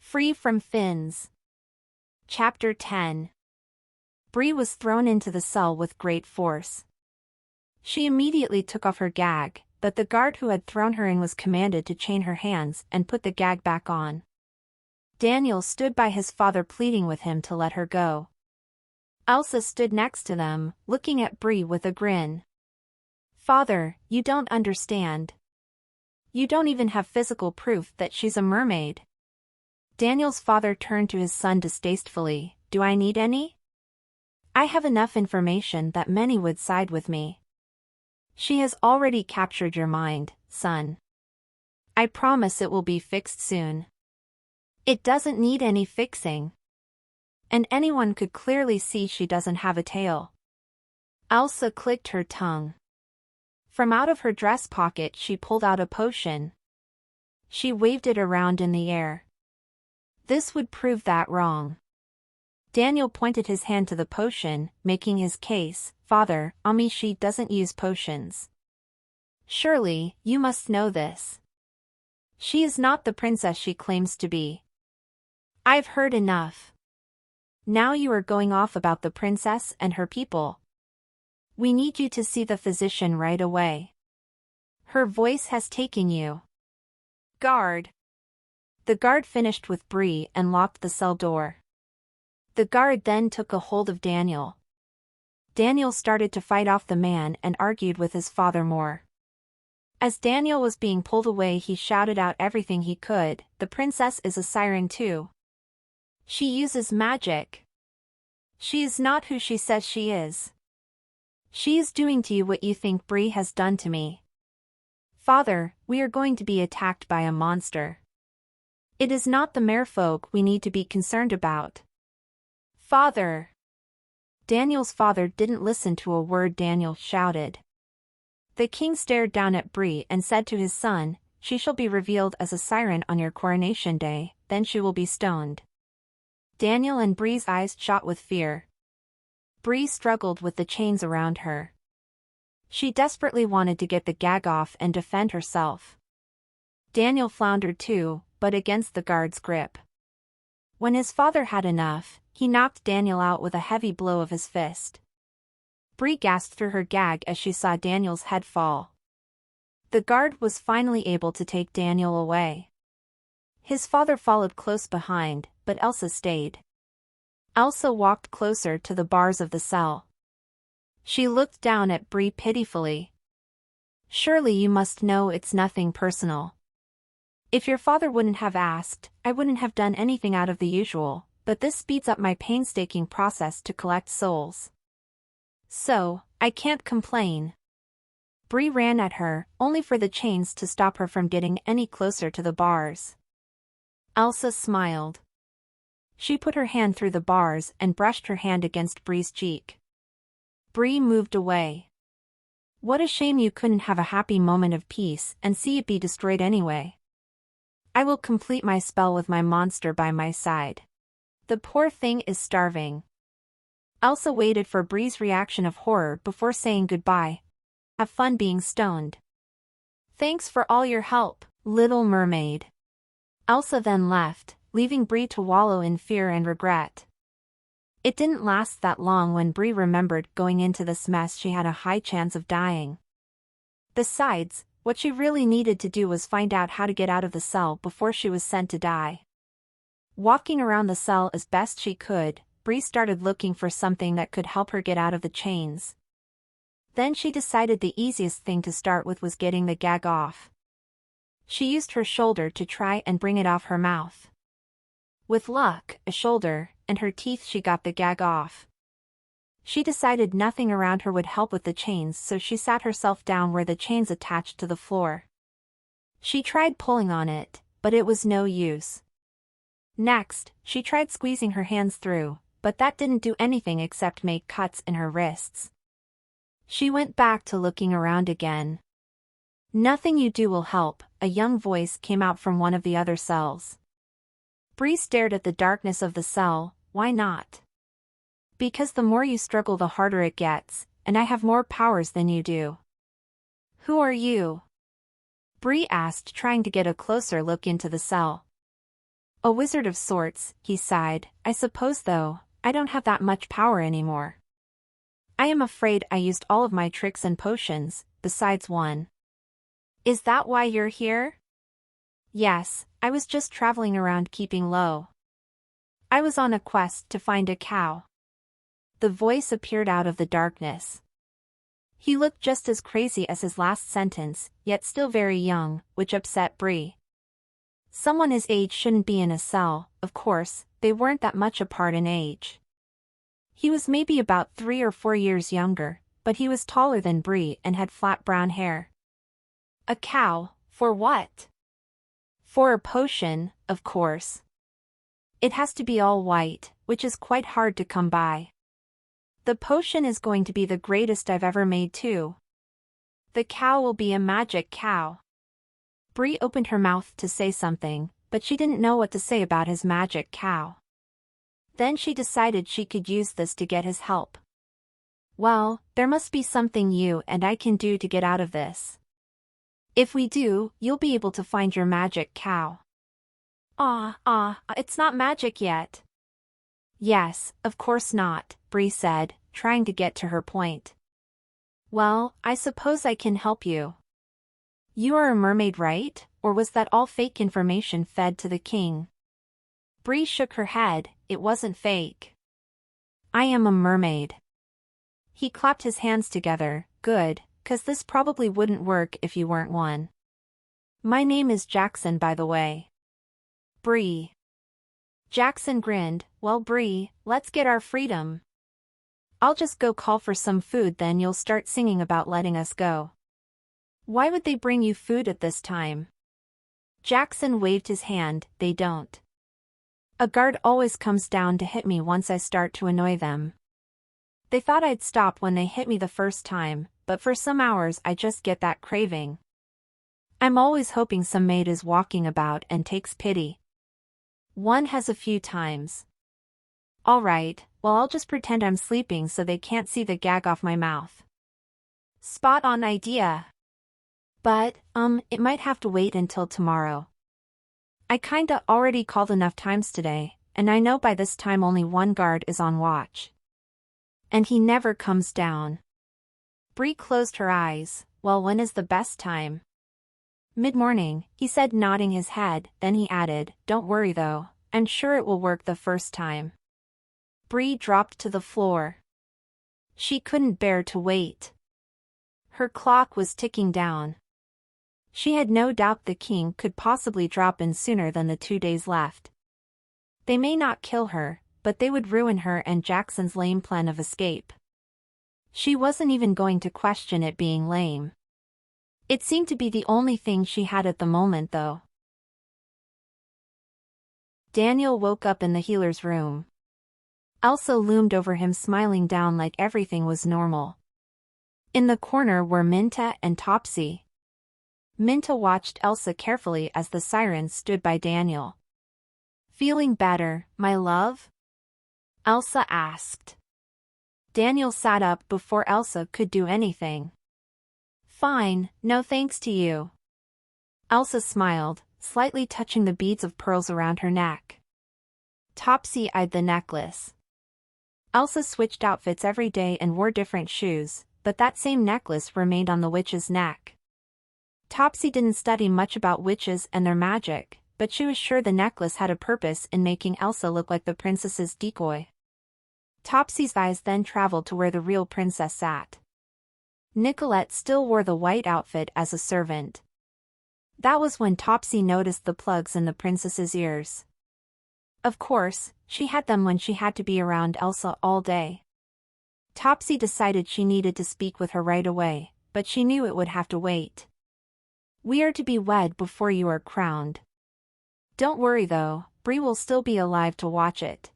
Free from fins. Chapter 10. Bree was thrown into the cell with great force. She immediately took off her gag, but the guard who had thrown her in was commanded to chain her hands and put the gag back on. Daniel stood by his father pleading with him to let her go. Elsa stood next to them, looking at Bree with a grin. "Father, you don't understand. You don't even have physical proof that she's a mermaid." Daniel's father turned to his son distastefully. "Do I need any? I have enough information that many would side with me. She has already captured your mind, son. I promise it will be fixed soon. It doesn't need any fixing. And anyone could clearly see she doesn't have a tail." Elsa clicked her tongue. From out of her dress pocket she pulled out a potion. She waved it around in the air. This would prove that wrong. Daniel pointed his hand to the potion, making his case. "Father, Amishi doesn't use potions. Surely, you must know this. She is not the princess she claims to be. I've heard enough. Now you are going off about the princess and her people. We need you to see the physician right away. Her voice has taken you." "Guard." The guard finished with Bree and locked the cell door. The guard then took a hold of Daniel. Daniel started to fight off the man and argued with his father more. As Daniel was being pulled away, he shouted out everything he could. "The princess is a siren too. She uses magic. She is not who she says she is. She is doing to you what you think Bree has done to me. Father, we are going to be attacked by a monster. It is not the merfolk we need to be concerned about." "Father!" Daniel's father didn't listen to a word Daniel shouted. The king stared down at Bree and said to his son, "She shall be revealed as a siren on your coronation day, then she will be stoned." Daniel and Bree's eyes shot with fear. Bree struggled with the chains around her. She desperately wanted to get the gag off and defend herself. Daniel floundered too, but against the guard's grip. When his father had enough, he knocked Daniel out with a heavy blow of his fist. Bree gasped through her gag as she saw Daniel's head fall. The guard was finally able to take Daniel away. His father followed close behind, but Elsa stayed. Elsa walked closer to the bars of the cell. She looked down at Bree pitifully. "Surely you must know it's nothing personal. If your father wouldn't have asked, I wouldn't have done anything out of the usual, but this speeds up my painstaking process to collect souls. So, I can't complain." Bree ran at her, only for the chains to stop her from getting any closer to the bars. Elsa smiled. She put her hand through the bars and brushed her hand against Bree's cheek. Bree moved away. "What a shame you couldn't have a happy moment of peace and see it be destroyed anyway. I will complete my spell with my monster by my side. The poor thing is starving." Elsa waited for Bree's reaction of horror before saying goodbye. "Have fun being stoned." "Thanks for all your help, little mermaid." Elsa then left, leaving Bree to wallow in fear and regret. It didn't last that long when Bree remembered going into this mess she had a high chance of dying. Besides, what she really needed to do was find out how to get out of the cell before she was sent to die. Walking around the cell as best she could, Bree started looking for something that could help her get out of the chains. Then she decided the easiest thing to start with was getting the gag off. She used her shoulder to try and bring it off her mouth. With luck, a shoulder, and her teeth, she got the gag off. She decided nothing around her would help with the chains, so she sat herself down where the chains attached to the floor. She tried pulling on it, but it was no use. Next, she tried squeezing her hands through, but that didn't do anything except make cuts in her wrists. She went back to looking around again. "Nothing you do will help," a young voice came out from one of the other cells. Bree stared at the darkness of the cell. "Why not?" "Because the more you struggle the harder it gets, and I have more powers than you do." "Who are you?" Bree asked, trying to get a closer look into the cell. A wizard of sorts, he sighed. I suppose though, I don't have that much power anymore. I am afraid I used all of my tricks and potions, besides one. Is that why you're here? Yes, I was just traveling around keeping low. I was on a quest to find a cow. The voice appeared out of the darkness. He looked just as crazy as his last sentence, yet still very young, which upset Bree. Someone his age shouldn't be in a cell, of course, they weren't that much apart in age. He was maybe about 3 or 4 years younger, but he was taller than Bree and had flat brown hair. A cow, for what? For a potion, of course. It has to be all white, which is quite hard to come by. The potion is going to be the greatest I've ever made too. The cow will be a magic cow. Bree opened her mouth to say something, but she didn't know what to say about his magic cow. Then she decided she could use this to get his help. Well, there must be something you and I can do to get out of this. If we do, you'll be able to find your magic cow. It's not magic yet. Yes, of course not, Bree said, trying to get to her point. Well, I suppose I can help you. You are a mermaid, right? Or was that all fake information fed to the king? Bree shook her head. It wasn't fake. I am a mermaid. He clapped his hands together. Good, 'cause this probably wouldn't work if you weren't one. My name is Jackson, by the way. Bree. Jackson grinned. Well, Bree, let's get our freedom. I'll just go call for some food, then you'll start singing about letting us go. Why would they bring you food at this time? Jackson waved his hand. They don't. A guard always comes down to hit me once I start to annoy them. They thought I'd stop when they hit me the first time, but for some hours I just get that craving. I'm always hoping some maid is walking about and takes pity. One has a few times. Alright, well, I'll just pretend I'm sleeping so they can't see the gag off my mouth. Spot on idea. But, it might have to wait until tomorrow. I kinda already called enough times today, and I know by this time only one guard is on watch. And he never comes down. Bree closed her eyes. Well, when is the best time? Mid-morning, he said, nodding his head, then he added, don't worry though, I'm sure it will work the first time. Bree dropped to the floor. She couldn't bear to wait. Her clock was ticking down. She had no doubt the king could possibly drop in sooner than the 2 days left. They may not kill her, but they would ruin her and Jackson's lame plan of escape. She wasn't even going to question it being lame. It seemed to be the only thing she had at the moment though. Daniel woke up in the healer's room. Elsa loomed over him, smiling down like everything was normal. In the corner were Minta and Topsy. Minta watched Elsa carefully as the siren stood by Daniel. Feeling better, my love? Elsa asked. Daniel sat up before Elsa could do anything. Fine, no thanks to you. Elsa smiled, slightly touching the beads of pearls around her neck. Topsy eyed the necklace. Elsa switched outfits every day and wore different shoes, but that same necklace remained on the witch's neck. Topsy didn't study much about witches and their magic, but she was sure the necklace had a purpose in making Elsa look like the princess's decoy. Topsy's eyes then traveled to where the real princess sat. Nicolette still wore the white outfit as a servant. That was when Topsy noticed the plugs in the princess's ears. Of course, she had them when she had to be around Elsa all day. Topsy decided she needed to speak with her right away, but she knew it would have to wait. We are to be wed before you are crowned. Don't worry though, Bree will still be alive to watch it.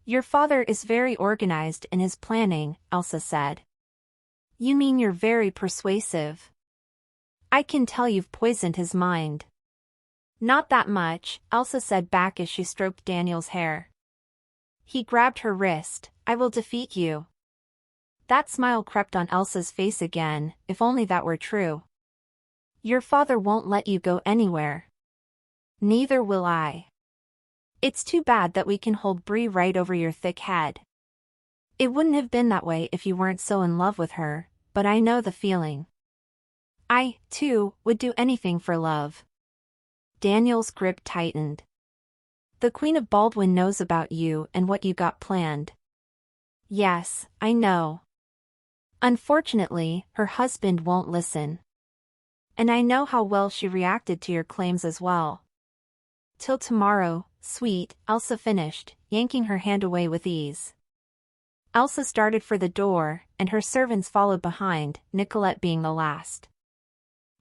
Your father is very organized in his planning, Elsa said. You mean you're very persuasive? I can tell you've poisoned his mind. Not that much, Elsa said back as she stroked Daniel's hair. He grabbed her wrist. I will defeat you. That smile crept on Elsa's face again, if only that were true. Your father won't let you go anywhere. Neither will I. It's too bad that we can hold Bree right over your thick head. It wouldn't have been that way if you weren't so in love with her, but I know the feeling. I, too, would do anything for love. Daniel's grip tightened. The Queen of Baldwin knows about you and what you got planned. Yes, I know. Unfortunately, her husband won't listen. And I know how well she reacted to your claims as well. Till tomorrow, sweet, Elsa finished, yanking her hand away with ease. Elsa started for the door, and her servants followed behind, Nicolette being the last.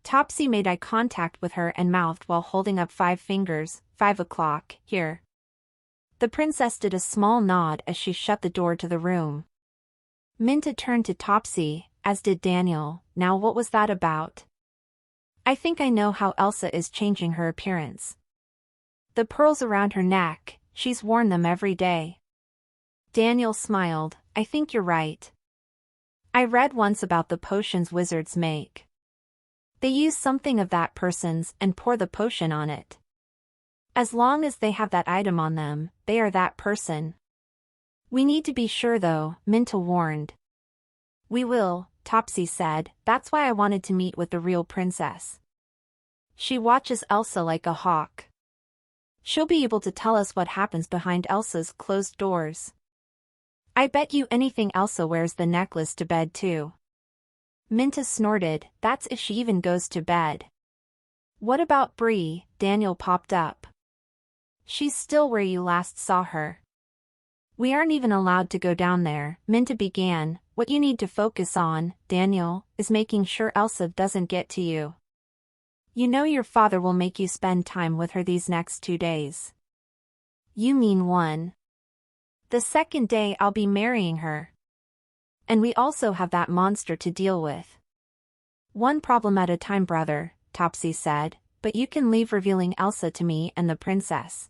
Topsy made eye contact with her and mouthed while holding up 5 fingers, 5 o'clock, here. The princess did a small nod as she shut the door to the room. Minta turned to Topsy, as did Daniel. Now what was that about? I think I know how Elsa is changing her appearance. The pearls around her neck, she's worn them every day. Daniel smiled. I think you're right. I read once about the potions wizards make. They use something of that person's and pour the potion on it. As long as they have that item on them, they are that person. We need to be sure though, Minta warned. We will, Topsy said, that's why I wanted to meet with the real princess. She watches Elsa like a hawk. She'll be able to tell us what happens behind Elsa's closed doors. I bet you anything Elsa wears the necklace to bed too. Minta snorted, that's if she even goes to bed. What about Bree? Daniel popped up. She's still where you last saw her. We aren't even allowed to go down there, Minta began. What you need to focus on, Daniel, is making sure Elsa doesn't get to you. You know your father will make you spend time with her these next 2 days. You mean 1. The second day I'll be marrying her. And we also have that monster to deal with. One problem at a time, brother, Topsy said, but you can leave revealing Elsa to me and the princess.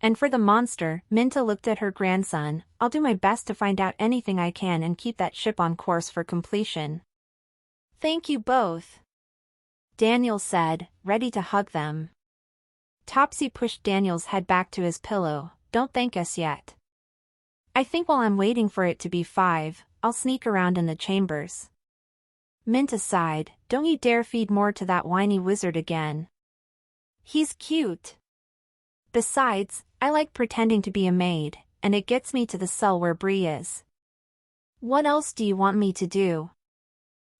And for the monster, Minta looked at her grandson, I'll do my best to find out anything I can and keep that ship on course for completion. Thank you both. Daniel said, ready to hug them. Topsy pushed Daniel's head back to his pillow. Don't thank us yet. I think while I'm waiting for it to be 5, I'll sneak around in the chambers. Minta sighed, don't you dare feed more to that whiny wizard again. He's cute. Besides, I like pretending to be a maid, and it gets me to the cell where Bree is. What else do you want me to do?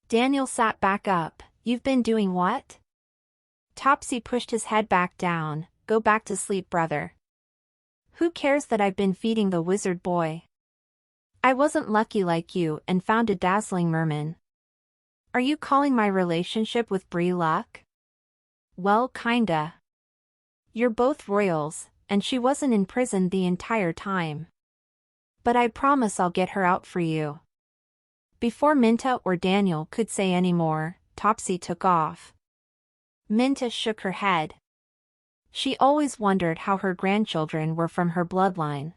Daniel sat back up. You've been doing what? Topsy pushed his head back down. Go back to sleep, brother. Who cares that I've been feeding the wizard boy? I wasn't lucky like you and found a dazzling merman. Are you calling my relationship with Bree luck? Well, kinda. You're both royals, and she wasn't in prison the entire time. But I promise I'll get her out for you. Before Minta or Daniel could say any more, Topsy took off. Minta shook her head. She always wondered how her grandchildren were from her bloodline.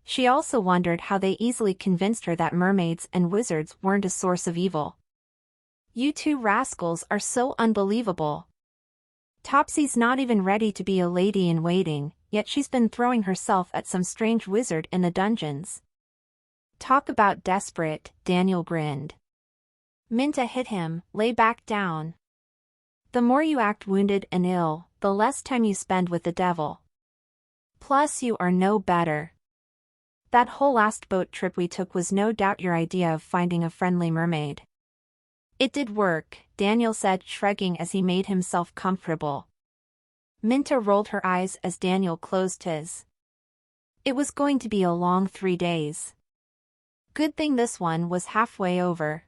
She also wondered how they easily convinced her that mermaids and wizards weren't a source of evil. You two rascals are so unbelievable. Topsy's not even ready to be a lady-in-waiting, yet she's been throwing herself at some strange wizard in the dungeons. Talk about desperate, Daniel grinned. Minta hit him, lay back down. The more you act wounded and ill, the less time you spend with the devil. Plus you are no better. That whole last boat trip we took was no doubt your idea of finding a friendly mermaid. It did work, Daniel said, shrugging as he made himself comfortable. Minta rolled her eyes as Daniel closed his. It was going to be a long 3 days. Good thing this one was halfway over.